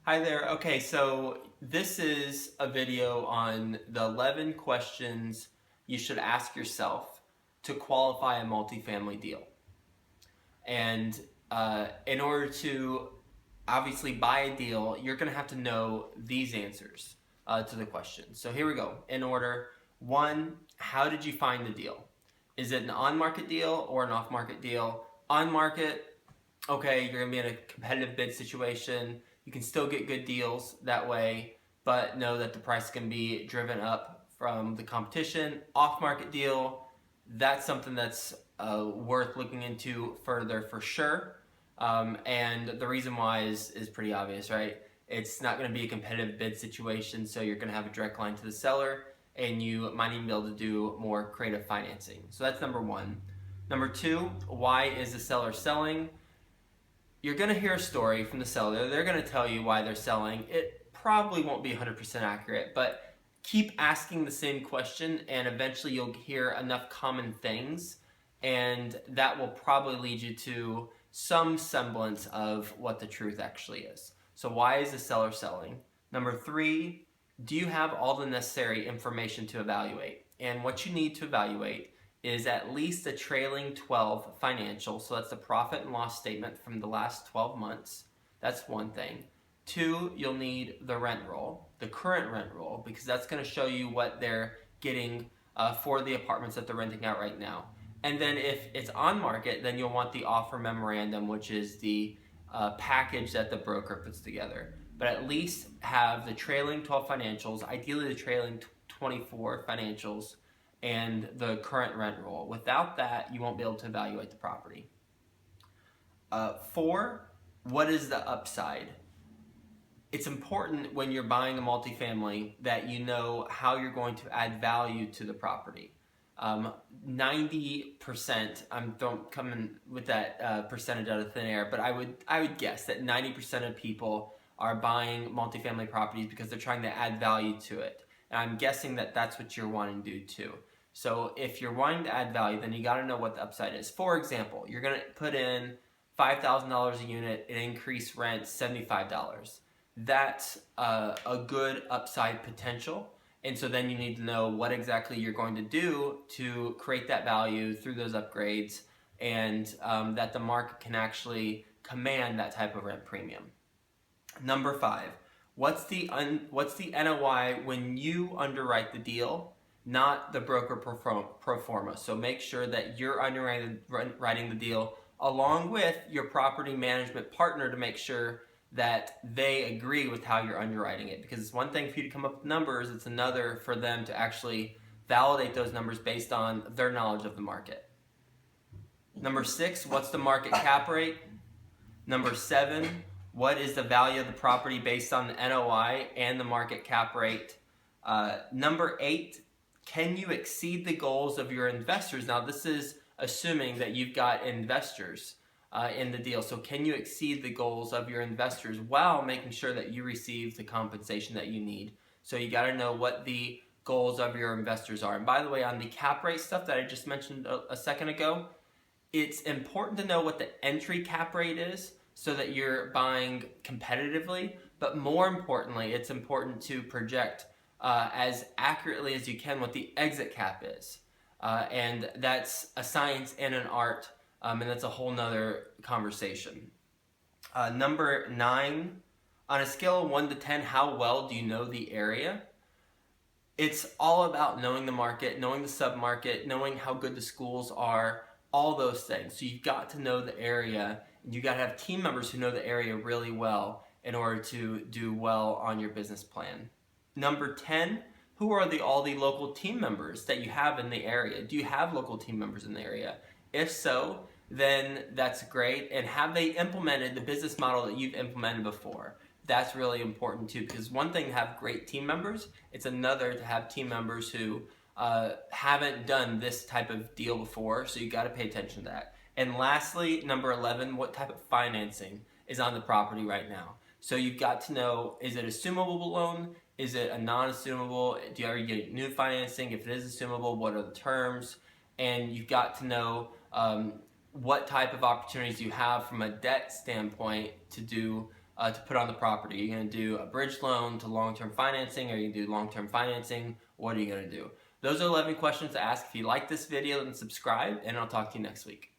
Hi there. Okay, so this is a video on the 11 questions you should ask yourself to qualify a multifamily deal. And in order to obviously buy a deal, you're going to have to know these answers to the questions. So here we go. In order, one, how did you find the deal? Is it an on-market deal or an off-market deal? On market, okay, you're going to be in a competitive bid situation. You can still get good deals that way, but know that the price can be driven up from the competition. Off-market deal, that's something that's worth looking into further for sure. And the reason why is pretty obvious, right? It's not going to be a competitive bid situation, so you're going to have a direct line to the seller, and you might even be able to do more creative financing. So that's number one. Number two, why is the seller selling? You're going to hear a story from the seller. They're going to tell you why they're selling. It probably won't be 100% accurate, but keep asking the same question, and eventually you'll hear enough common things, and that will probably lead you to some semblance of what the truth actually is. So why is the seller selling? Number three, do you have all the necessary information to evaluate? And what you need to evaluate is at least a trailing 12 financial, so that's the profit and loss statement from the last 12 months. That's one thing. Two, you'll need the rent roll, the current rent roll, because that's going to show you what they're getting for the apartments that they're renting out right now. And then if it's on market, then you'll want the offer memorandum, which is the package that the broker puts together. But at least have the trailing 12 financials, ideally the trailing 24 financials, and the current rent roll. Without that, you won't be able to evaluate the property. Four, what is the upside? It's important when you're buying a multifamily that you know how you're going to add value to the property. 90%, don't come in with that percentage out of thin air, but I would guess that 90% of people are buying multifamily properties because they're trying to add value to it. And I'm guessing that that's what you're wanting to do too. So if you're wanting to add value, then you got to know what the upside is. For example, you're going to put in $5,000 a unit and increase rent $75. That's a good upside potential. And so then you need to know what exactly you're going to do to create that value through those upgrades, and that the market can actually command that type of rent premium. Number five, what's the NOI when you underwrite the deal, not the broker pro forma. So make sure that you're underwriting the deal along with your property management partner to make sure that they agree with how you're underwriting it. Because it's one thing for you to come up with numbers, it's another for them to actually validate those numbers based on their knowledge of the market. Number six, what's the market cap rate? Number seven, what is the value of the property based on the NOI and the market cap rate? Number eight, can you exceed the goals of your investors? Now, this is assuming that you've got investors in the deal. So can you exceed the goals of your investors while making sure that you receive the compensation that you need? So you got to know what the goals of your investors are. And by the way, on the cap rate stuff that I just mentioned a second ago, it's important to know what the entry cap rate is so that you're buying competitively. But more importantly, it's important to project as accurately as you can what the exit cap is. And that's a science and an art, and that's a whole nother conversation. Number nine, on a scale of 1 to 10, how well do you know the area? It's all about knowing the market, knowing the submarket, knowing how good the schools are, all those things. So you've got to know the area, and you've got to have team members who know the area really well in order to do well on your business plan. Number 10, who are all the local team members that you have in the area? Do you have local team members in the area? If so, then that's great. And have they implemented the business model that you've implemented before? That's really important too, because one thing to have great team members, it's another to have team members who haven't done this type of deal before, so you got to pay attention to that. And lastly, number 11, what type of financing is on the property right now? So you've got to know, is it assumable loan? Is it a non-assumable? Are you getting new financing? If it is assumable, what are the terms? And you've got to know what type of opportunities you have from a debt standpoint to do to put on the property. Are you going to do a bridge loan to long-term financing? Are you going to do long-term financing? What are you going to do? Those are 11 questions to ask. If you like this video, then subscribe, and I'll talk to you next week.